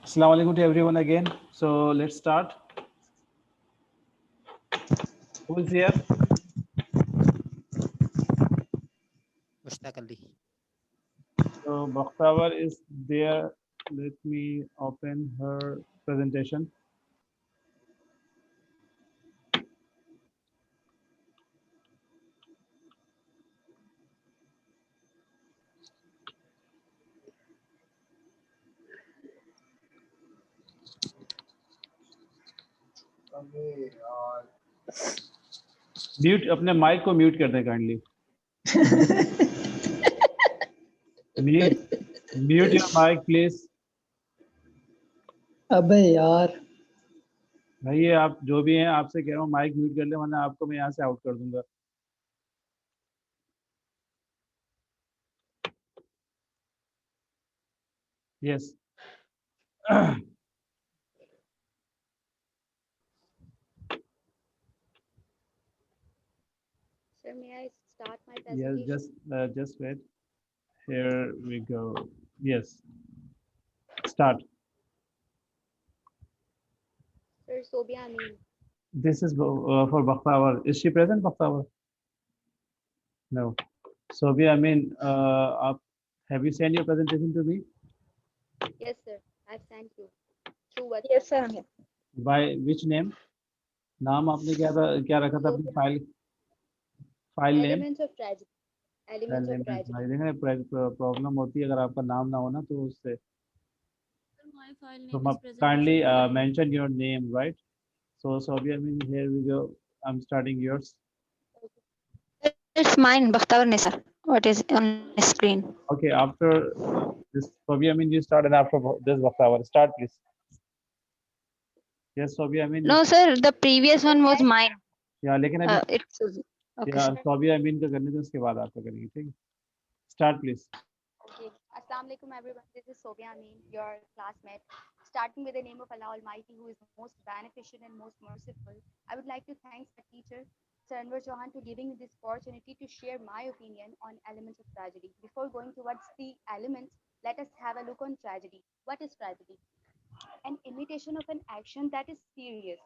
Assalamu alaikum to everyone again. So let's start. Who is here? Mushtaq Ali. So Bakhtavar is there. Let me open her presentation. Mute अपने mic को mute कर दें kindly. Mute your mic please. अबे यार भाई ये आप जो भी हैं आपसे कह रहा हूँ माइक म्यूट कर ले वरना आपको मैं यहाँ से आउट कर दूंगा. Yes. Sir, may I start my Yes, presentation? just wait. Here we go. Yes. Start. Sir, Sobia Amin. This is for Bakhtavar. Is she present, Bakhtavar? No. Sobia, I mean, have you sent your presentation to me? Yes, sir. I've sent you. Through what? yes sir By which name? नाम आपने क्या रखा था अपनी file name? Elements of tragedy. Elements of tragedy. भाई देखें problem होती है अगर आपका नाम ना हो ना तो उससे. My file name So is presentation. kindly mention your name, right? So Sobia, I mean, here we go. I'm starting yours. It's mine, Bakhtavar Nisa. What is on the screen? Okay, after this, Sobia, I mean, you start, and after this, Bakhtavar, start, please. Yes, Sobia, I mean. No, sir. The previous one was mine. Yeah, लेकिन अभी It's okay. yeah, Sir. Sobia, I mean, का करने दो उसके बाद आपका करेंगे, ठीक है? Start, please. Okay. Assalamu alaikum, everyone. This is Sobia Amin, your classmate. Starting with the name of Allah Almighty, who is most beneficent and most merciful, I would like to thank my teacher, Sir Anwar Chauhan, to giving me this opportunity to share my opinion on elements of tragedy. Before going towards the elements, let us have a look on tragedy. What is tragedy? An imitation of an action that is serious,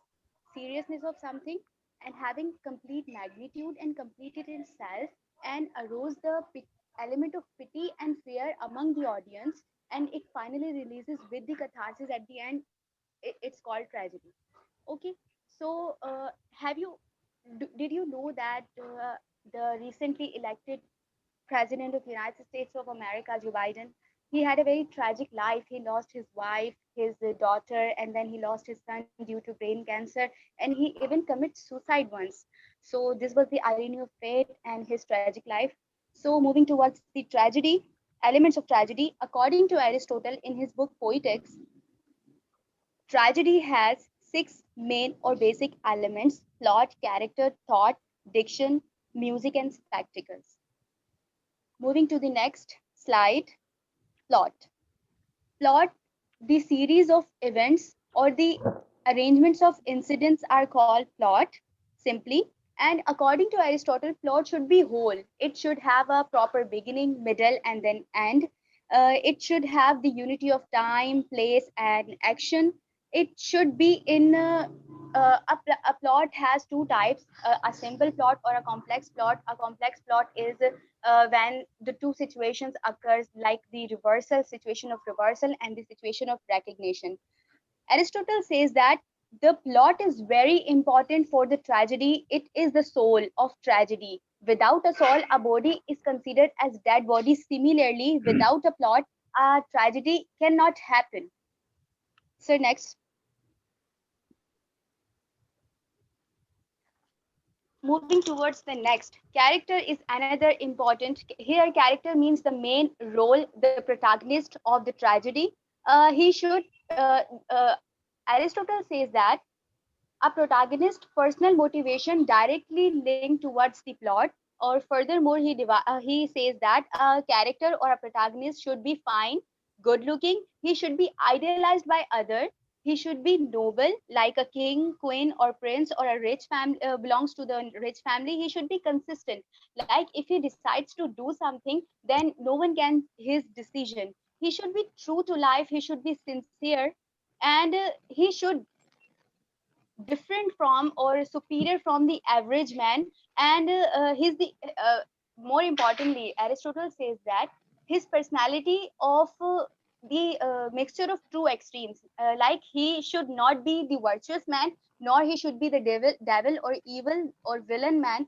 seriousness of something, and having complete magnitude and completed itself, and arose the element of pity and fear among the audience, and it finally releases with the catharsis at the end. It's called tragedy. Okay, so have you did you know that the recently elected president of the United States of America, Joe Biden, he had a very tragic life. He lost his wife, his daughter, and then he lost his son due to brain cancer, and he even commits suicide once. So this was the irony of fate and his tragic life. So moving towards the tragedy, elements of tragedy, according to Aristotle in his book Poetics, tragedy has six main or basic elements: plot, character, thought, diction, music, and spectacles. Moving to the next slide, plot. Plot, the series of events or the arrangements of incidents are called plot, simply. And according to Aristotle, plot should be whole. It should have a proper beginning, middle, and then end. It should have the unity of time, place, and action. It should be in a plot has two types: a simple plot or a complex plot. A complex plot is when the two situations occurs, like the reversal situation of reversal and the situation of recognition. Aristotle says that the plot is very important for the tragedy. It is the soul of tragedy. Without a soul, a body is considered as dead body. Similarly, without a plot, a tragedy cannot happen. So next, moving towards the next, character is another important. Here character means the main role, the protagonist of the tragedy. He should Aristotle says that a protagonist personal motivation directly linked towards the plot, or furthermore he says that a character or a protagonist should be fine, good looking, he should be idealized by others, he should be noble like a king, queen, or prince, or a rich family, belongs to the rich family. He should be consistent, like if he decides to do something, then no one can his decision. He should be true to life, he should be sincere, and he should different from or superior from the average man, and he's the more importantly, Aristotle says that his personality of the mixture of two extremes, like he should not be the virtuous man, nor he should be the devil or evil or villain man,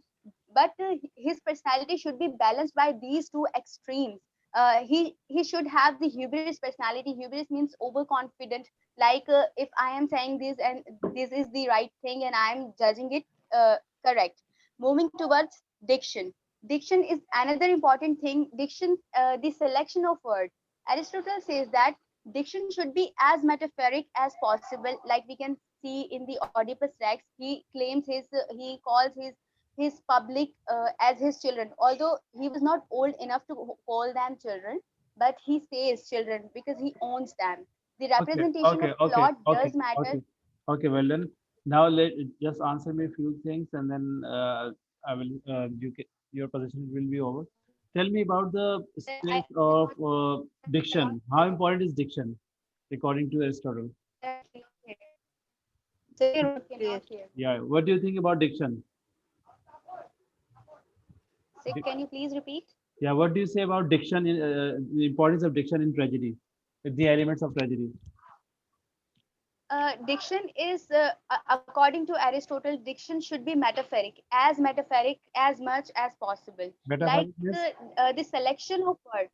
but his personality should be balanced by these two extremes. He should have the hubris personality. Hubris means overconfident, like if I am saying this and this is the right thing and I am judging it correct. Moving towards diction. Diction is another important thing. Diction, the selection of words. Aristotle says that diction should be as metaphoric as possible. Like we can see in the Oedipus Rex, he claims he calls his public as his children, although he was not old enough to call them children, but he says children because he owns them. The Okay, representation okay, of okay, plot okay, does matter. okay, okay. Well then, now let just answer me a few things, and then I will your position will be over. Tell me about the I space did of not diction. How important is diction according to Aristotle? Sorry, not clear. cannot hear. Yeah, what do you think about diction? So can you please repeat? Yeah, what do you say about diction in the importance of diction in tragedy, the elements of tragedy? Diction is, according to Aristotle, diction should be metaphoric as much as possible. Like Metaphoricness? the selection of words.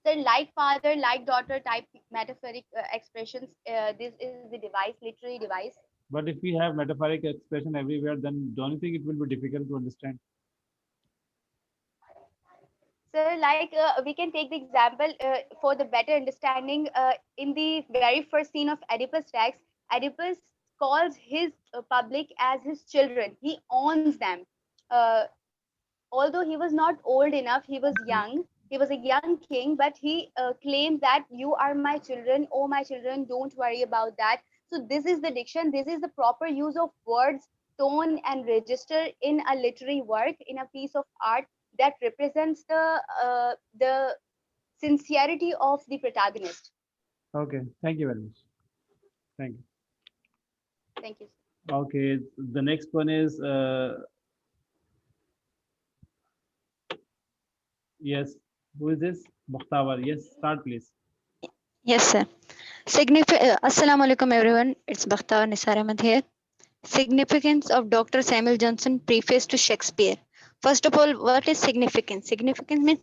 So, like father, like daughter type metaphoric expressions. This is the device, literary device. But if we have metaphoric expression everywhere, then don't you think it will be difficult to understand? So, like we can take the example for the better understanding. In the very first scene of Oedipus Rex, Oedipus calls his public as his children. He owns them. Uh, Although he was not old enough, he was young. He was a young king, but he claimed that you are my children. Oh, my children, don't worry about that. So this is the diction. This is the proper use of words, tone, and register in a literary work, in a piece of art that represents the sincerity of the protagonist. Okay, thank you very much. Thank you. Thank you. Okay, the next one is yes. Who is this? Bakhtawar. Yes, start please. Yes, sir. Assalamu alaikum, everyone. It's Bakhtar Nisar Ahmed here. Significance of Dr. Samuel Johnson preface to Shakespeare. First of all, what is significance? Significance means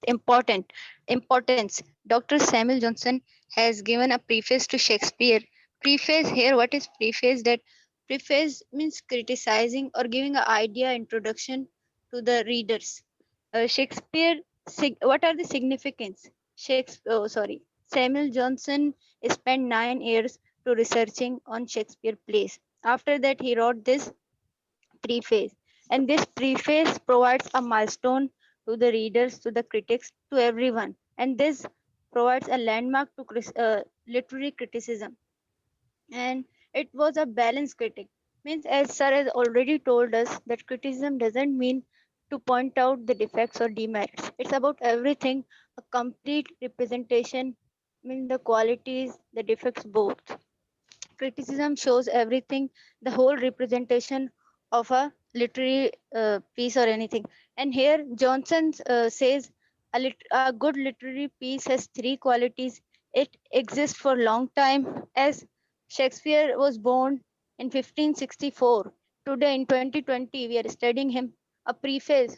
importance. Dr. Samuel Johnson has given a preface to Shakespeare. Preface here, what is preface? That preface means criticizing or giving an idea introduction to the readers. Shakespeare, what are the significance? Shakespeare, oh, sorry. Samuel Johnson spent 9 years to researching on Shakespeare plays. After that, he wrote this preface, and this preface provides a milestone to the readers, to the critics, to everyone, and this provides a landmark to literary criticism. And it was a balanced critic, means as sir has already told us that criticism doesn't mean to point out the defects or demerits. It's about everything, a complete representation, means the qualities, the defects both. Criticism shows everything, the whole representation of a literary piece or anything. And here Johnson says a good literary piece has three qualities. It exists for a long time, as Shakespeare was born in 1564. Today in 2020 we are studying him. A preface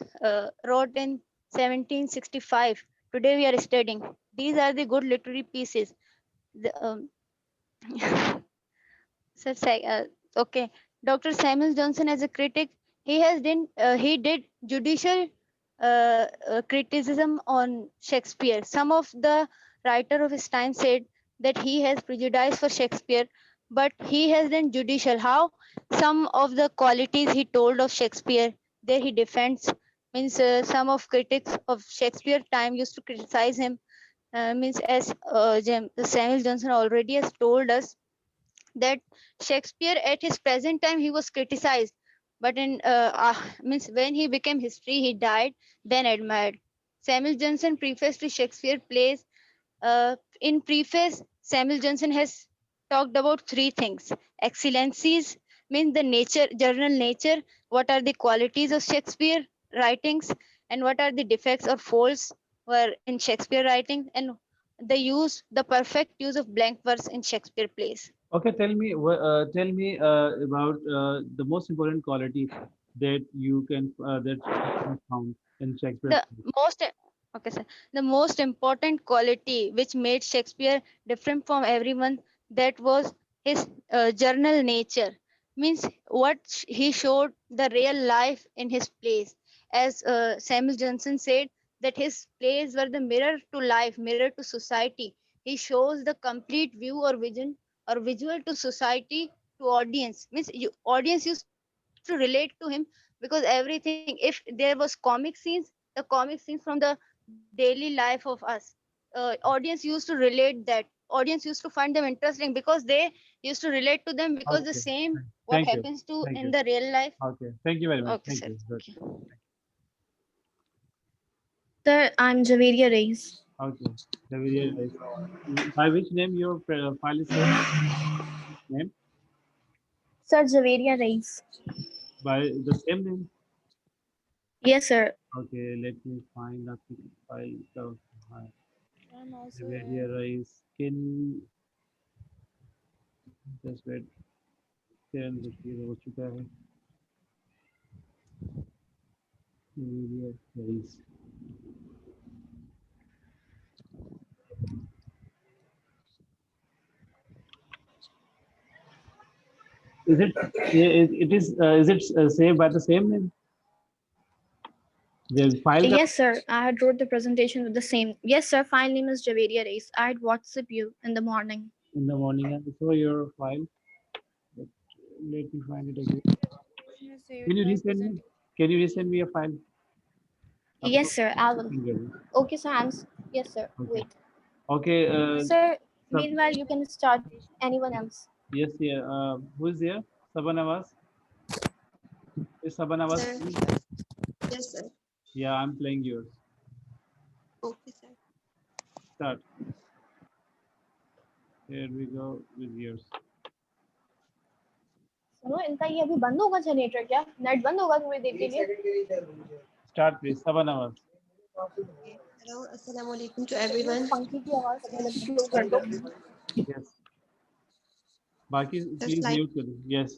wrote in 1765. Today we are studying. These are the good literary pieces. The, So, okay. Dr. Samuel Johnson, as a critic, he did judicial criticism on Shakespeare. Some of the writer of his time said that he has prejudice for Shakespeare, but he has done judicial. How? Some of the qualities he told of Shakespeare, there he defends. Means some of critics of Shakespeare time used to criticize him. Means as Samuel Johnson already has told us that Shakespeare at his present time he was criticized, but in means when he became history, he died, then admired. Samuel Johnson preface to Shakespeare plays. In preface, Samuel Johnson has talked about three things. Excellencies means the nature, general nature. What are the qualities of Shakespeare writings, and what are the defects or faults were in Shakespeare writing, and the perfect use of blank verse in Shakespeare plays. Okay, tell me about the most important quality that you can that Shakespeare found in Shakespeare's The play. most okay, sir. The most important quality which made Shakespeare different from everyone, that was his journal nature. Means what he showed the real life in his plays. As Samuel Johnson said, that his plays were the mirror to life, mirror to society. He shows the complete view or vision or visual to society, to audience. Means audience used to relate to him, because everything, if there was comic scenes, the comic scenes from the daily life of us, audience used to relate that. Audience used to find them interesting because they used to relate to them, because the Okay, same what thank you, happens to in thank the you. real life. Okay, thank you very much. Okay, Thank sir. you. Good. Thank you. Sir, I'm Javeria Reis. Okay, very nice. By which name your file is saved? Name Sir, Javeria Reis. by the same name. Yes, sir. Okay, let me find the file. So, I'm also Xavier Rice. Can just wait. 10 देखिए हो चुका है. Xavier Rice. Is it? It is. Is it saved by the same name? The files are Yes, sir. I had wrote the presentation with the same. Yes, sir. File name is Javeria Reis. I had WhatsApp you in the morning. in the morning and before your file. But let me find it again. Can you resend me? Can you resend me a file? Yes, sir. I will. Upload. Okay, sir. Yes, sir. Okay. Wait. Okay. Sir, Sub, meanwhile, you can start anyone else. yes. Yeah. Who is there? Sabanavas. Is Sabanavas? Sir, yes, sir. Yeah, I'm playing yours. Okay, sir. Start. Here we go with yours. सुनो इनका ये अभी बंद होगा generator क्या net बंद होगा थोड़ी देर के लिए Start please. Sabanavas. Okay. Hello, assalamu alaikum to everyone. पंखे की आवाज स्लो कर दो Yes. Baki, Just please like mute कर दो. Yes.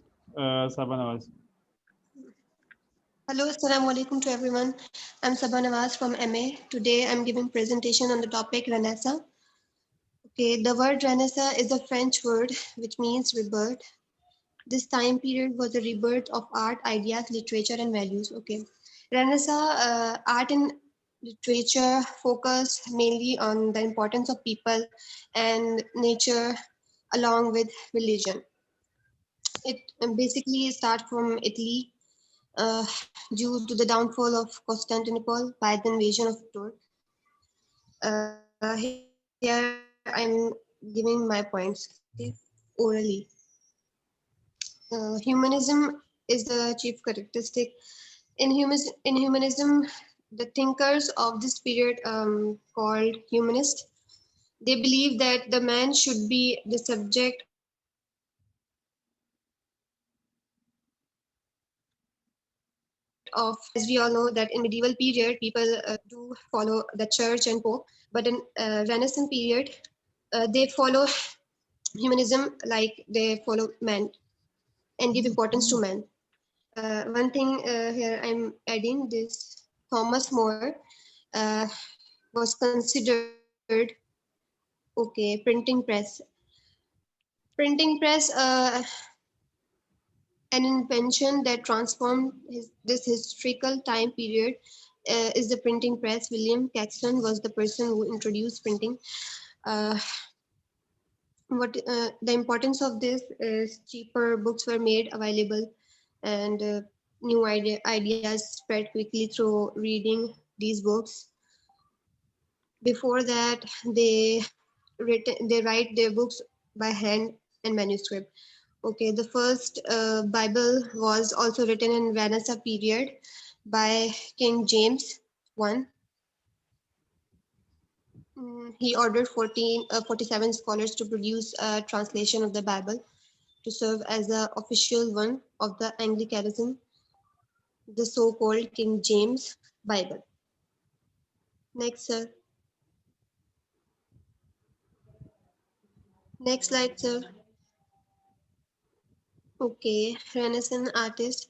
Sabanavas. hello, assalamu alaikum to everyone. I'm Sabah Nawaz from MA. Today I'm giving presentation on the topic Renaissance. Okay, the word Renaissance is a French word which means rebirth. This time period was a rebirth of art, ideas, literature, and values. Okay, Renaissance art and literature focus mainly on the importance of people and nature along with religion. It basically starts from Italy due to the downfall of Constantinople by the invasion of Turk. Here I'm giving my points, okay, orally. Humanism is the chief characteristic. In humanism, the thinkers of this period called humanists, they believe that the man should be the subject of his creation, as we all know that in medieval period people do follow the church and pope, but in renaissance period they follow humanism, like they follow man and give importance to man. One thing here I'm adding this: Thomas More uh, was considered okay. Printing press, an invention that transformed this historical time period, is the printing press. William Caxton was the person who introduced printing. Uh, what the importance of this is cheaper books were made available, and new ideas spread quickly through reading these books. Before that, they write their books by hand and manuscript. Okay, the first Bible was also written in Renaissance period by King James I. he ordered 47 scholars to produce a translation of the Bible to serve as the official one of the Anglicanism, the so-called King James Bible. Next, sir. Next slide, sir. Okay, Renaissance artist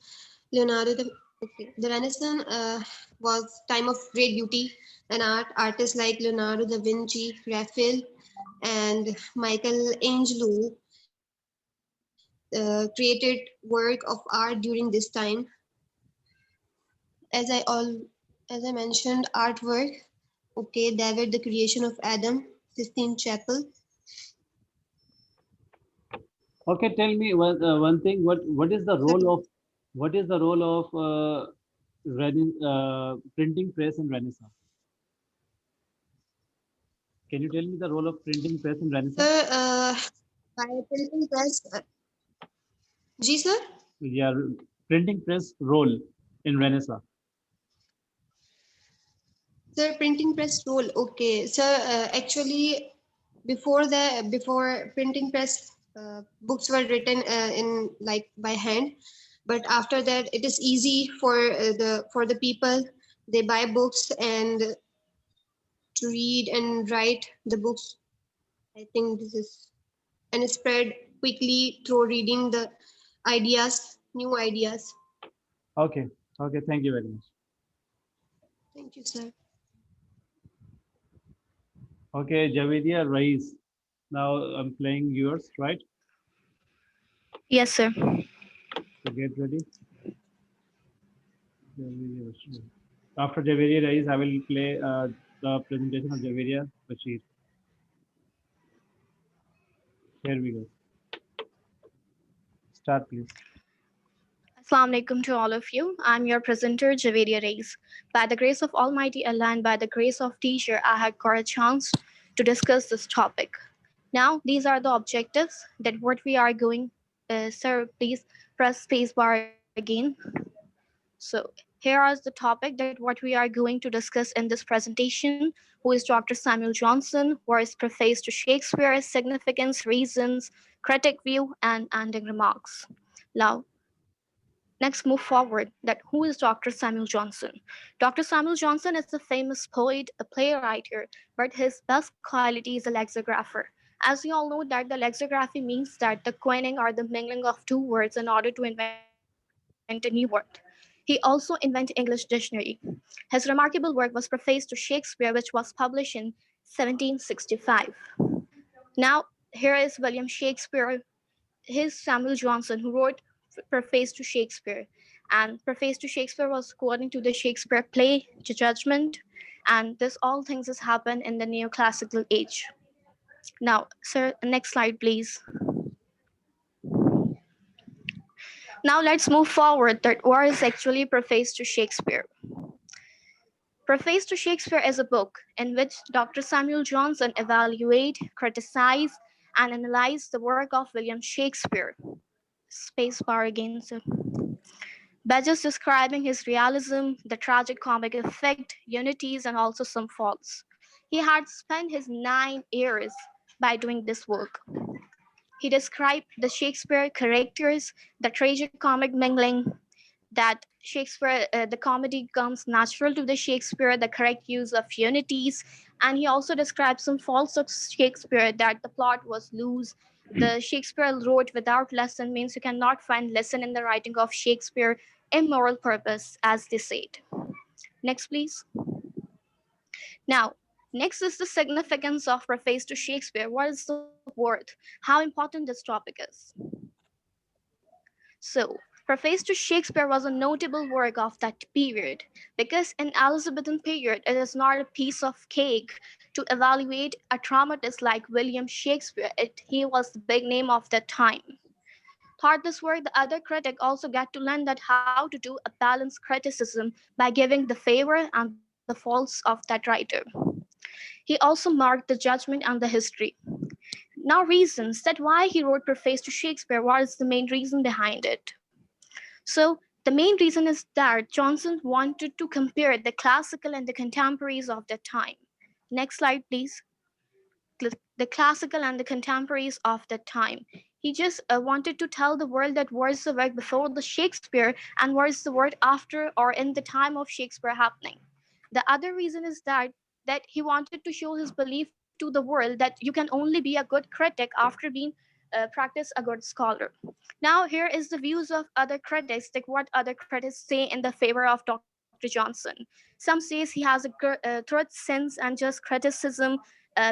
Leonardo da Okay, the Renaissance was time of great beauty and art. Artists like Leonardo da Vinci, Raphael, and Michelangelo created work of art during this time. As I all as I mentioned, artwork. Okay, David, the creation of Adam, Sistine Chapel. Okay, tell me one thing. What is the role of printing press in Renaissance? Can you tell me the role of printing press in Renaissance? Sir, by printing press, Ji sir. Yeah, printing press role in Renaissance. Sir, printing press role. Okay, sir. Actually, before printing press, books were written in like by hand, but after that, it is easy for the people. They buy books and to read and write the books. I think this is and spread quickly through reading the ideas, new ideas. Okay, okay, thank you very much. Thank you, sir. Okay, Javedia Rais. Now I'm playing yours, right? Yes, sir. So get ready. After Javeria Rais, I will play the presentation of Javeria Bashir. Here we go. Start, please. Assalamu alaikum to all of you. I'm your presenter, Javeria Reis. By the grace of Almighty Allah and by the grace of teacher, I had got a chance to discuss this topic. Now, these are the objectives that what we are going. Sir, please press spacebar again. So here is the topic that what we are going to discuss in this presentation, who is Dr. Samuel Johnson, what is preface to Shakespeare, significance, reasons, critic view, and ending remarks. Now, next move forward that who is Dr. Samuel Johnson? Dr. Samuel Johnson is a famous poet, a playwright, but his best quality is a lexicographer. As you all know that the lexicography means that the coining or the mingling of two words in order to invent a new word. He also invented English dictionary. His remarkable work was Preface to Shakespeare, which was published in 1765. Now, here is William Shakespeare, his Samuel Johnson, who wrote Preface to Shakespeare. And Preface to Shakespeare was according to the Shakespeare play, The Judgment, and this all things has happened in the neoclassical age. Now, sir, next slide, please. Now let's move forward that what is actually Preface to Shakespeare. Preface to Shakespeare is a book in which Dr. Samuel Johnson evaluate, criticize, and analyze the work of William Shakespeare. Spacebar again, sir. By just describing his realism, the tragic comic effect, unities, and also some faults. He had spent his 9 years by doing this work. He described the Shakespeare characters, the tragic comic mingling, that Shakespeare, the comedy comes natural to the Shakespeare, the correct use of unities, and he also describes some faults of Shakespeare that the plot was loose. The Shakespeare wrote without lesson means you cannot find lesson in the writing of Shakespeare, immoral purpose, as they said. Next, please. Now, next is the significance of Preface to Shakespeare. What is the worth? How important this topic is. So, Preface to Shakespeare was a notable work of that period because in Elizabethan period it is not a piece of cake to evaluate a dramatist like William Shakespeare. He was the big name of that time. Thought this work, the other critic also got to learn that how to do a balanced criticism by giving the favor and the faults of that writer. He also marked the judgment and the history. Now, reasons that why he wrote Preface to Shakespeare, what is the main reason behind it? So, the main reason is that Johnson wanted to compare the classical and the contemporaries of that time. Next slide, please. the classical and the contemporaries of that time. He just wanted to tell the world that what is the work before the Shakespeare and what is the work after or in the time of Shakespeare happening. The other reason is that he wanted to show his belief to the world that you can only be a good critic after being practice a good scholar. Now here is the views of other critics, like what other critics say in the favor of Dr. Johnson. Some says he has a truth sense and just criticism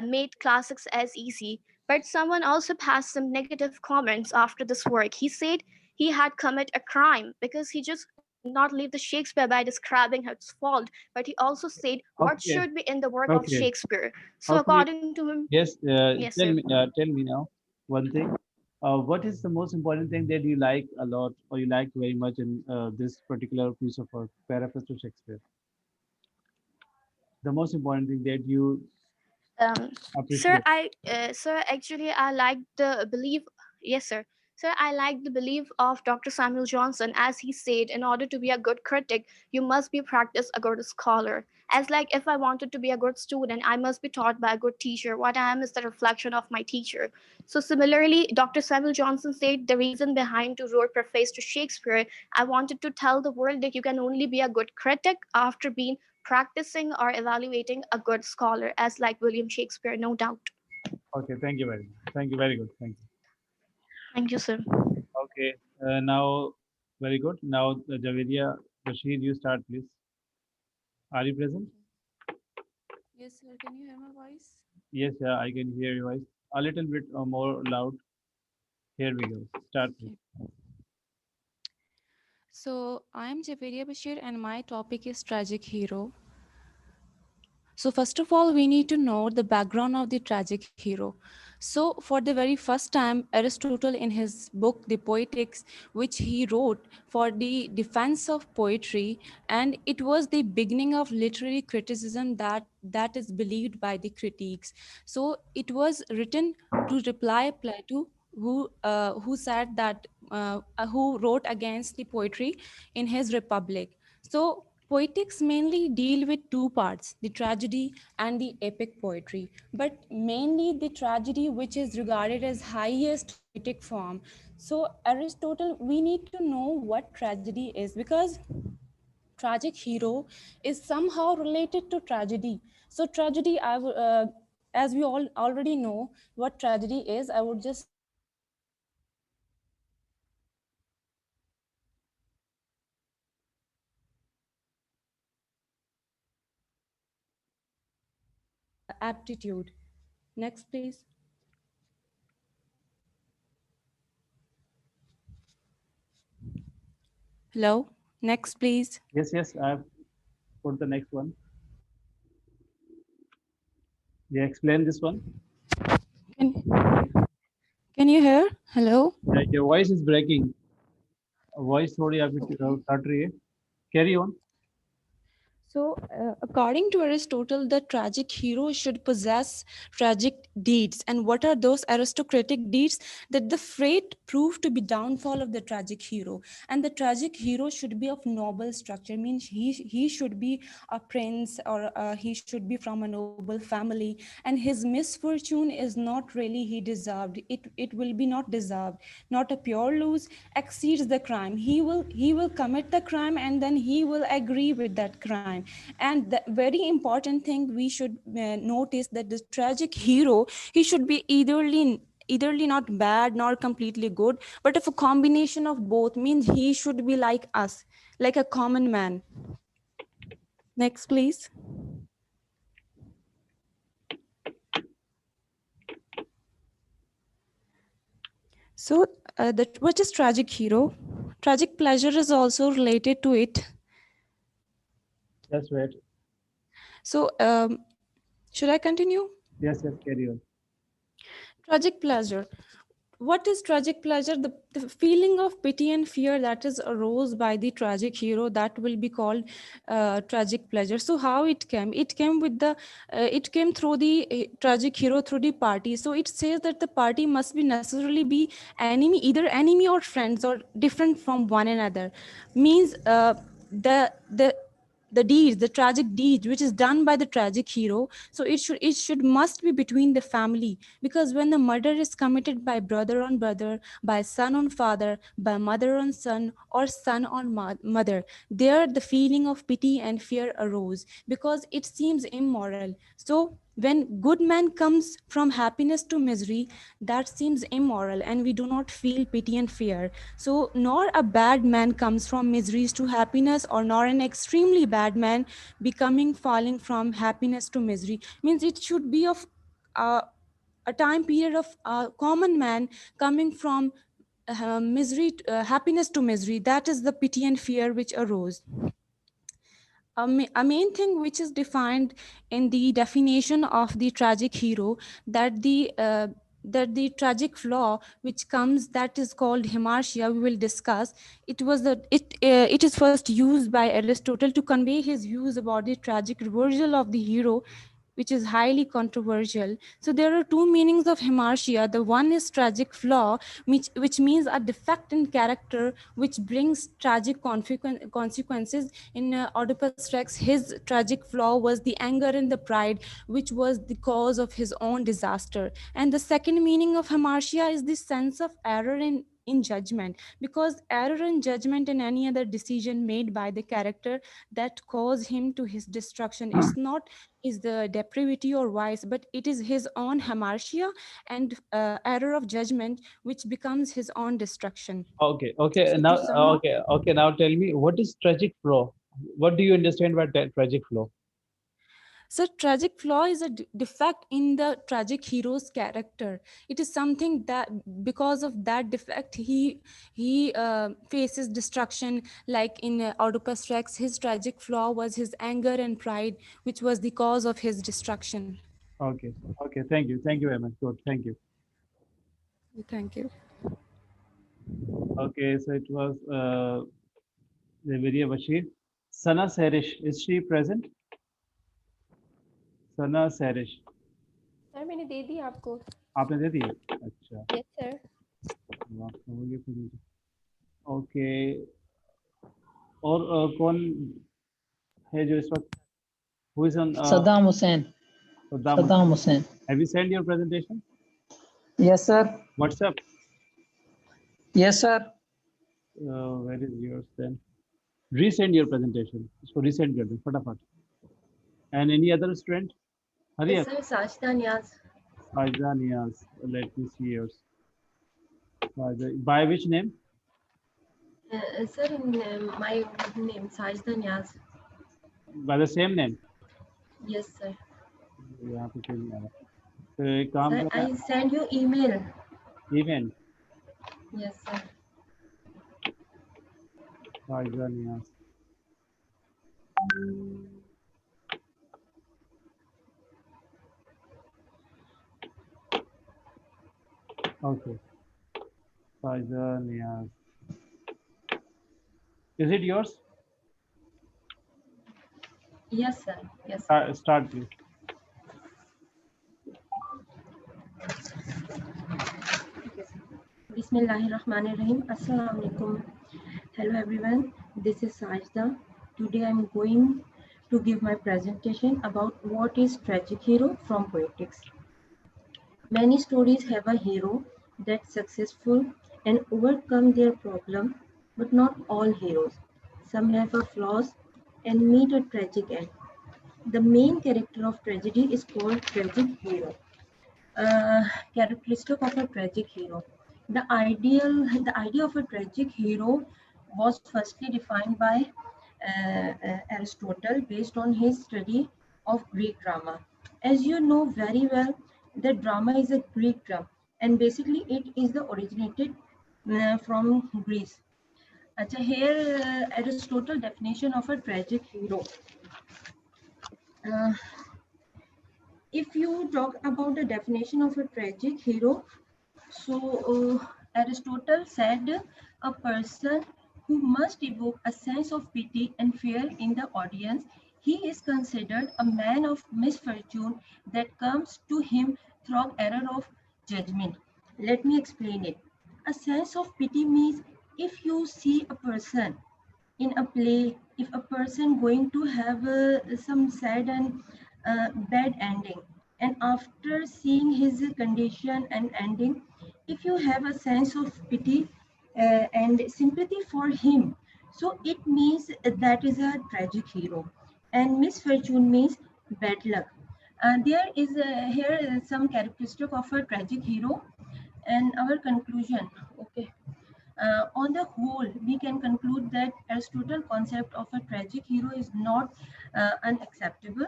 made classics as easy. But someone also passed some negative comments after this work. He said he had committed a crime because he just not leave the Shakespeare by describing his fault, but he also said what Okay, should be in the work of okay, Shakespeare. So okay. according to him, Yes, yes, sir. tell me now one thing. What is the most important thing that you like a lot or you like very much in this particular piece of work, Preface to Shakespeare? The most important thing that you Sir, appreciate. sir, actually, I like the belief. Yes, sir. Sir, I like the belief of Dr. Samuel Johnson, as he said, in order to be a good critic, you must be practiced a good scholar. As like if I wanted to be a good student, I must be taught by a good teacher. What I am is the reflection of my teacher. So similarly, Dr. Samuel Johnson said the reason behind to wrote Preface to Shakespeare, I wanted to tell the world that you can only be a good critic after being practicing or evaluating a good scholar, as like William Shakespeare, no doubt. Okay, thank you very much. Thank you, very good. Thank you. Thank you, sir. Okay, now, very good. Now, Javedia Bashir, you start, please. Are you present? Yes, sir. Can you hear my voice? Yes, yeah, I can hear your voice. A little bit more loud. Here we go. Start, please. Okay. So I am Javeria Bashir and my topic is tragic hero. So first of all, we need to know the background of the tragic hero. So for the very first time, Aristotle in his book, The Poetics, which he wrote for the defense of poetry, and it was the beginning of literary criticism that is believed by the critiques. So it was written to reply Plato, who said that who wrote against the poetry in his Republic. So poetics mainly deal with two parts, the tragedy and the epic poetry, but mainly the tragedy, which is regarded as highest poetic form. So Aristotle, we need to know what tragedy is, because tragic hero is somehow related to tragedy. So tragedy, as we all already know what tragedy is, I would just like to aptitude. Next, please. Hello. Next, please. Yes, yes, I've put the next one. Yeah, explain this one. Can, can you hear? Hello. Your voice is breaking. Voice थोड़ी आपकी cut रही है. Carry on. So, according to Aristotle, the tragic hero should possess tragic deeds. And what are those aristocratic deeds? That the fate proved to be downfall of the tragic hero. And the tragic hero should be of noble structure, means he should be a prince, or he should be from a noble family. And his misfortune is not really he deserved. It will be not deserved. Not a pure lose exceeds the crime. He will commit the crime, and then he will agree with that crime. And the very important thing we should notice, that the tragic hero, he should be eitherly not bad nor completely good, but if a combination of both, means he should be like us, like a common man. Next, please. So what is tragic hero? Tragic pleasure is also related to it. That's right. So should I continue? Yes, yes, carry on. Tragic pleasure. What is tragic pleasure? The feeling of pity and fear that is arose by the tragic hero, that will be called tragic pleasure. So how it came? It came through the tragic hero through the party. So it says that the party must be necessarily be enemy, either enemy or friends, or different from one another. Means the deeds, the tragic deed which is done by the tragic hero. So it should must be between the family, because when the murder is committed by brother on brother, by son on father, by mother on son, or son on mother, there the feeling of pity and fear arose, because it seems immoral. So when good man comes from happiness to misery, that seems immoral, and we do not feel pity and fear. So nor a bad man comes from miseries to happiness, or nor an extremely bad man becoming falling from happiness to misery. Means it should be of a time period of a common man coming from happiness to misery. That is the pity and fear which arose. A main thing which is defined in the definition of the tragic hero, that the tragic flaw which comes, that is called hamartia, we will discuss. It is first used by Aristotle to convey his views about the tragic reversal of the hero, which is highly controversial. So there are two meanings of hamartia. The one is tragic flaw, which means a defect in character which brings tragic consequences. In Oedipus Rex, his tragic flaw was the anger and the pride, which was the cause of his own disaster. And the second meaning of hamartia is the sense of error in judgment, because error in judgment and any other decision made by the character that cause him to his destruction, it's not is the depravity or vice, but it is his own hamartia and error of judgment which becomes his own destruction. Okay. So Now, to sum up, okay. Now tell me, what is tragic flaw? What do you understand by tragic flaw? so tragic flaw is a defect in the tragic hero's character. It is something that because of that defect he faces destruction. Like in Oedipus Rex, his tragic flaw was his anger and pride, which was the cause of his destruction. Okay. Okay. Thank you very much. Good. Thank you. Thank you. Okay. So it was Zaviria Bashir. Sana Serish, is she present? Sana Serish, sir मैंने दे दी आपको. आपने दे दी है? अच्छा, yes sir. वाह, हो गया फिर मुझे। ओके, और कौन है जो इस वक्त who is on Saddam Hussein. Saddam Saddam Hussein? Hussein. Have you sent your presentation? Yes, sir. WhatsApp? Yes, sir. Where is yours then? Resend your presentation. इसको resend कर दो फटाफट. And any other student? Hurry up. Sir Sajida Niyaz. Sajda Niyaz. Let me see yours. By which name? Sir my name Sajida Niyaz. By the same name? Yes sir. यहाँ पे क्यों नहीं आ रहा? तो एक काम सर करना, I send you email. email. Yes sir. Sajda Niyaz. Okay. Sajda Niyaz. Is it yours? Yes sir. Yes. Start please. Bismillahirrahmanirrahim. Assalamu alaikum. Hello everyone. This is Sajda. Today I'm going to give my presentation about what is tragic hero from poetics. Many stories have a hero that's successful and overcome their problem, but not all heroes. Some have a flaws and meet a tragic end. The main character of tragedy is called tragic hero. Characteristic of a tragic hero. The idea of a tragic hero was firstly defined by Aristotle based on his study of Greek drama. As you know very well, the drama is a Greek drama, and basically it is the originated from Greece. Here Aristotle definition of a tragic hero. If you talk about the definition of a tragic hero, so Aristotle said a person who must evoke a sense of pity and fear in the audience. He is considered a man of misfortune that comes to him through error of judgment. Let me explain it. A sense of pity means if you see a person In a play, if a person going to have some sad and bad ending, and after seeing his condition and ending, if you have a sense of pity and sympathy for him, so it means that is a tragic hero. And misfortune means bad luck. There is here some characteristic of a tragic hero and our conclusion. Okay. On the whole, we can conclude that Aristotle's concept of a tragic hero is not unacceptable.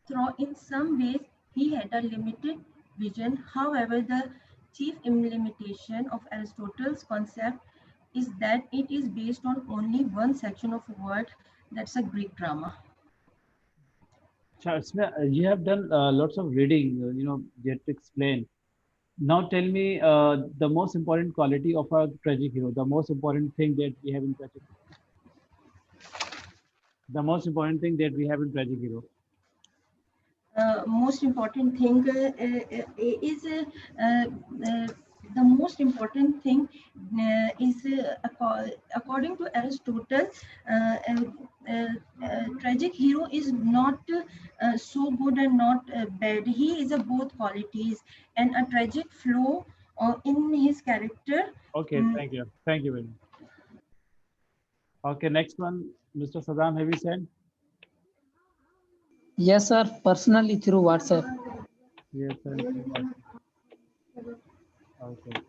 Though in some ways he had a limited vision. However, the chief limitation of Aristotle's concept is that it is based on only one section of a word, that's a Greek drama. Charles, you have done lots of reading, you have to explain. Now tell me the most important quality of a tragic hero, the most important thing that we have in tragic The most important thing that we have in tragic hero. Most important thing is the most important thing is according to Aristotle, tragic hero is not so good and not bad. He is a both qualities and a tragic flow in his character. Okay, thank you. Thank you very much. Okay, next one, Mr. Saddam, have you sent? Yes, sir. Personally through WhatsApp. Yes, sir. Okay.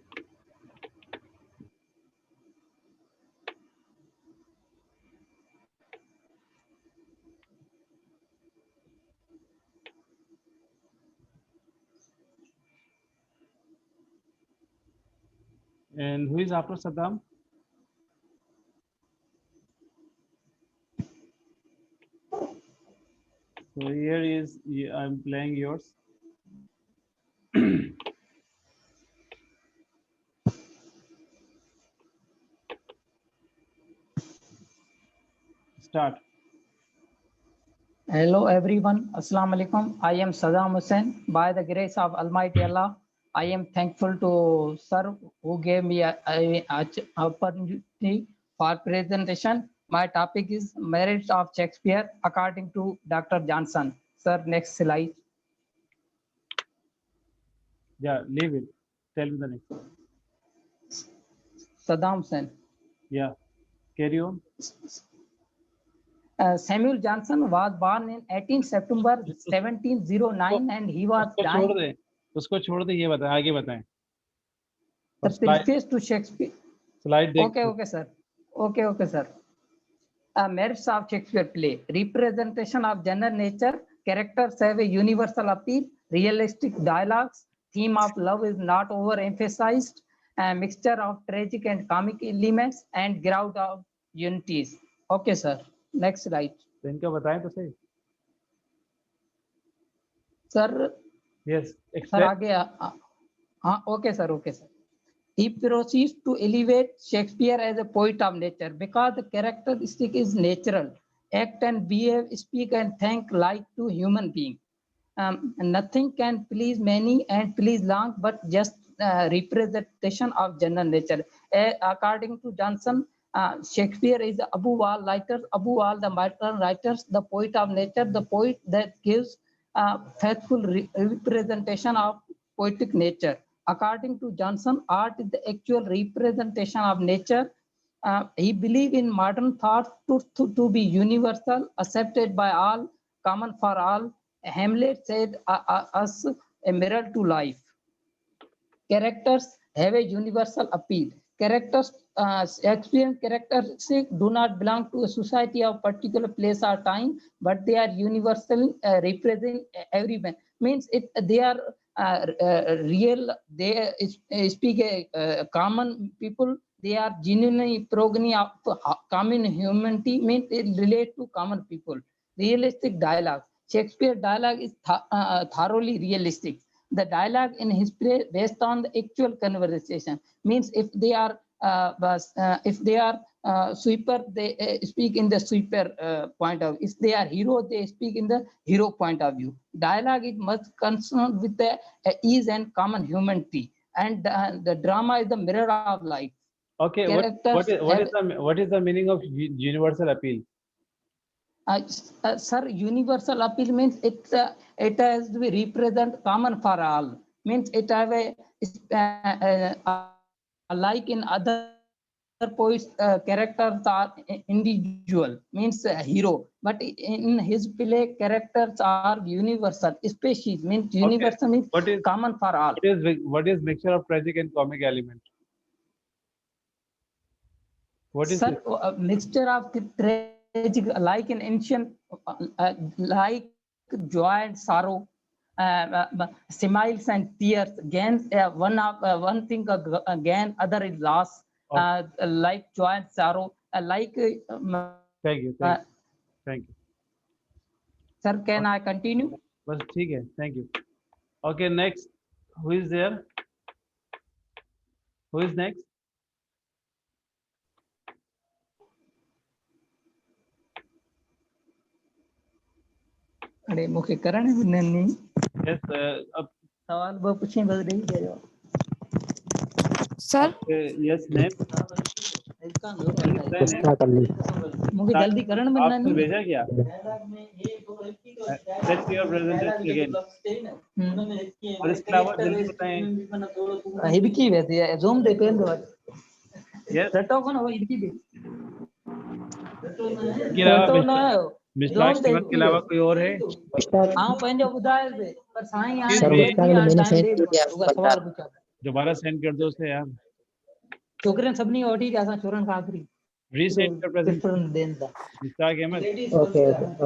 And who is after Saddam? So here is, I'm playing yours. Start. Hello everyone. Assalamu alaikum. I am Saddam Hussain. By the grace of Almighty Allah, I am thankful to sir who gave me a opportunity for presentation. My topic is Merits of Shakespeare according to Dr. Johnson. Sir, next slide. Yeah, leave it. Tell me the next. Saddam Hussain. Yeah, carry on. Samuel Johnson was born in 18 September 1709 and he was dying. उसको छोड़ दे, ये बताएं, आगे बताएं. The preface to Shakespeare. Slide देख. Okay, sir. Okay, sir. Merits of Shakespeare play. Representation of general nature. Characters have a universal appeal. Realistic dialogues. Theme of love is not overemphasized. A mixture of tragic and comic elements and ground of unities. Okay, sir. Next slide. तो इनका बताएं तो सही. Sir. Yes. Sir, आगे. Okay, sir. He proceeds to elevate Shakespeare as a poet of nature because the characteristic is natural. Act and behave, speak and think like two human beings. Nothing can please many and please long, but just representation of general nature. According to Johnson, Shakespeare is above all writers, above all the modern writers, the poet of nature, the poet that gives faithful representation of poetic nature. According to Johnson, art is the actual representation of nature. He believed in modern thought to be universal, accepted by all, common for all. Hamlet said, us a mirror to life. Characters have a universal appeal. Characters, Shakespearean characters do not belong to a society of particular place or time, but they are universal, represent everyone. Means they are real. They speak a common people. They are genuinely progeny of common humanity. Means it relate to common people. Realistic dialogue. Shakespeare dialogue is thoroughly realistic. The dialogue in his play based on the actual conversation. Means if they are sweeper, they speak in the sweeper point of view. If they are hero, they speak in the hero point of view. Dialogue is much concerned with the ease and common humanity, and the drama is the mirror of life. Okay, what characters what is the meaning of universal appeal? Sir, universal appeal means it has to be represent common for all. Means it have a like in other poets, characters are individual. Means a hero, but in his play, characters are universal. Species means universal Okay, means common for all. what is mixture of tragic and comic element? What is Sir, it? a mixture of the tragic, like in ancient, like joy and sorrow, smiles and tears. Gain one thing again, other is loss. Like joy and sorrow, like. Thank you. Thank you. Sir, can I continue? बस ठीक है. Thank you. Okay, next. Who is there? Who is next? अरे मुखे करण नहीं. Yes. सवाल वो पूछें बस नहीं दे जाओ. Sir. Yes, name. मुझे जल्दी करण मिलना आपने नहीं. भेजा क्या? Send your presentation again. और इसके अलावा जल्दी बताएं. हिबकी वैसे है ज़ूम दे पेन दो. Yes. रटो कौन हो हिबकी दे. मिस्टर के अलावा कोई और है? हाँ पंहिंजो ॿुधाए दे पर साईं हाणे सवाल पूछा. दोबारा सेंड कर दो उसे यार. छोकरनि सभिनी वठी विया असां छोरनि खां आख़िरी. Resend your presentation. Mister Ahmed.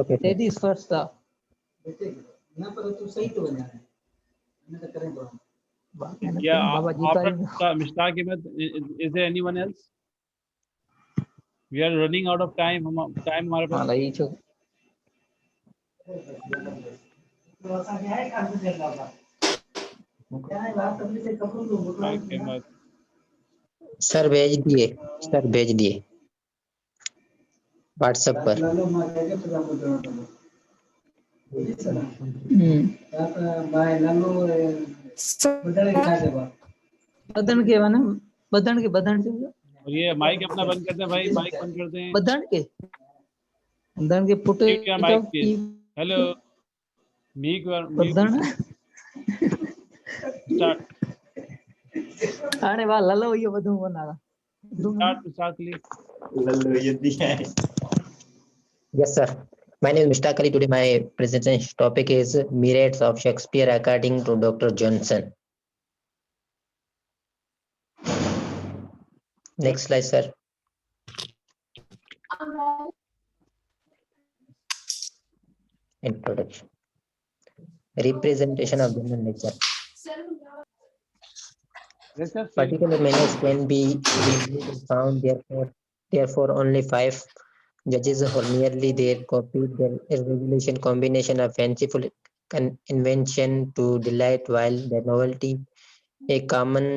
Okay. Ladies first. Yeah, after Mr. Ahmed, is there anyone else? We are running out of time. Time हमारे पास. सर भेज दिए व्हाट्सएप पर. बदन के और ये माइक अपना बंद करते हैं भाई. माइक बंद करते हैं. बदन के पुटे माइक प्लीज. हेलो बदन स्टार्ट. आने वाला ललो ये बदू बनागा. Start please. Yes, sir. My name is Mr. Ali. Today my presentation topic is merits of Shakespeare according to Dr. Johnson. Next slide, sir. Introduction. Representation of human nature. Particular manners can be found, therefore only 5 judges or merely their copied their regulation combination of fanciful invention to delight while the novelty a common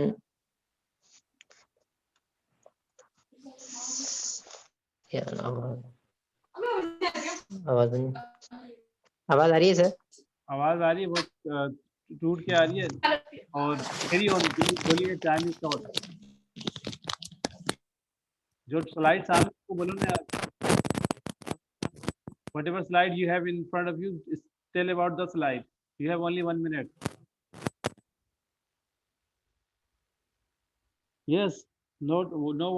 आवाज आ रही है sir. आवाज आ रही है बहुत टूट के आ रही है और मेरी बोलिए टाइम इसका होता है. जो स्लाइड सामने को बोलो ना. Whatever slide you have in front of you, tell about the slide. You have only 1 minute. Yes, no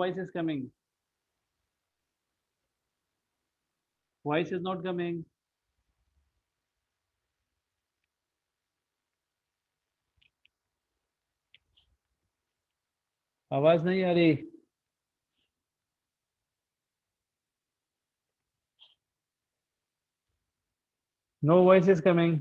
voice is coming. Voice is not coming. आवाज नहीं आ रही. No voice is coming.